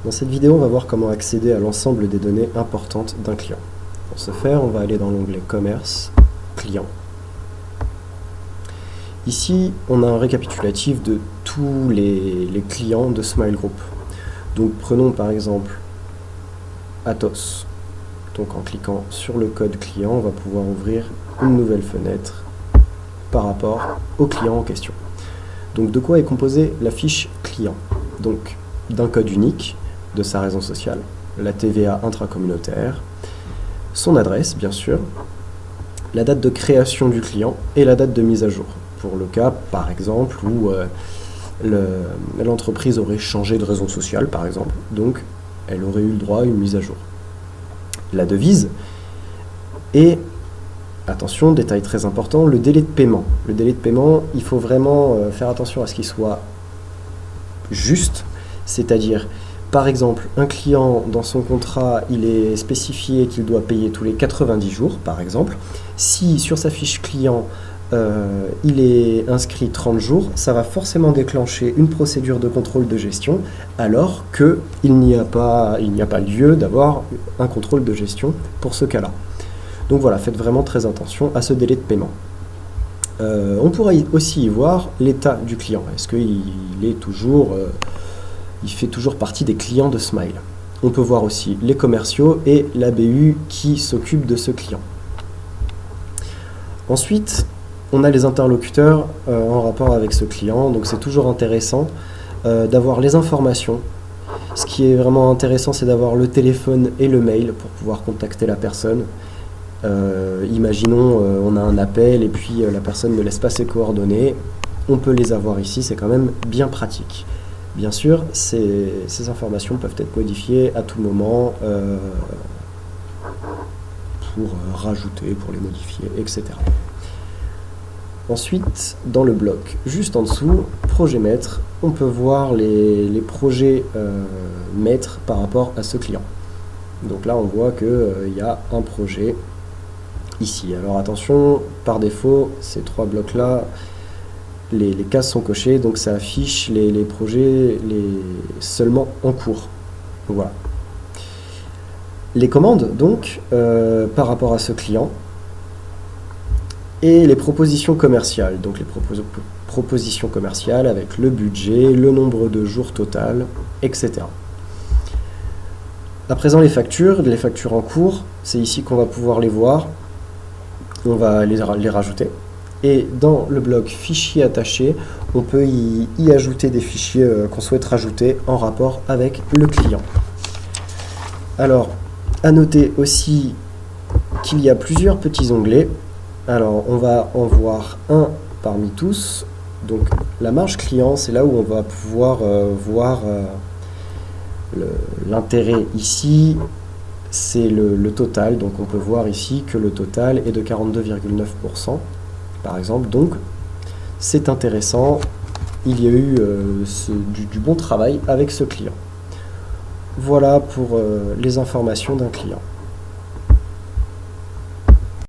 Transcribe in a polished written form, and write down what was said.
Dans cette vidéo, on va voir comment accéder à l'ensemble des données importantes d'un client. Pour ce faire, on va aller dans l'onglet Commerce, Client. Ici, on a un récapitulatif de tous les clients de Smile Group. Donc prenons par exemple Atos. Donc en cliquant sur le code client, on va pouvoir ouvrir une nouvelle fenêtre par rapport au client en question. Donc de quoi est composée la fiche client? Donc d'un code unique, de sa raison sociale, la TVA intracommunautaire, son adresse bien sûr, la date de création du client et la date de mise à jour. Pour le cas par exemple où l'entreprise aurait changé de raison sociale par exemple, donc elle aurait eu le droit à une mise à jour. La devise et, attention, détail très important, le délai de paiement. Le délai de paiement, il faut vraiment faire attention à ce qu'il soit juste, c'est-à-dire, par exemple, un client, dans son contrat, il est spécifié qu'il doit payer tous les 90 jours, par exemple. Si sur sa fiche client, il est inscrit 30 jours, ça va forcément déclencher une procédure de contrôle de gestion, alors qu'il n'y a pas lieu d'avoir un contrôle de gestion pour ce cas-là. Donc voilà, faites vraiment très attention à ce délai de paiement. On pourrait aussi y voir l'état du client. Est-ce qu'il fait toujours partie des clients de Smile? On peut voir aussi les commerciaux et la BU qui s'occupe de ce client. Ensuite, on a les interlocuteurs en rapport avec ce client, donc c'est toujours intéressant d'avoir les informations. Ce qui est vraiment intéressant, c'est d'avoir le téléphone et le mail pour pouvoir contacter la personne. Imaginons, on a un appel et puis la personne ne laisse pas ses coordonnées. On peut les avoir ici, c'est quand même bien pratique. Bien sûr, ces informations peuvent être modifiées à tout moment pour rajouter, pour les modifier, etc. Ensuite, dans le bloc juste en dessous, projet maître, on peut voir les projets maîtres par rapport à ce client. Donc là, on voit qu'il y a un projet ici. Alors attention, par défaut, ces trois blocs-là, les cases sont cochées, donc ça affiche les projets seulement en cours. Voilà. Les commandes, donc, par rapport à ce client, et les propositions commerciales, donc les propositions commerciales avec le budget, le nombre de jours total, etc. À présent, les factures en cours, c'est ici qu'on va pouvoir les voir. On va les rajouter. Et dans le bloc fichiers attachés, on peut y ajouter des fichiers qu'on souhaite rajouter en rapport avec le client. Alors, à noter aussi qu'il y a plusieurs petits onglets. Alors, on va en voir un parmi tous. Donc, la marge client, c'est là où on va pouvoir voir l'intérêt ici. C'est le total. Donc, on peut voir ici que le total est de 42,9%. Par exemple, donc c'est intéressant, il y a eu du bon travail avec ce client. Voilà pour les informations d'un client.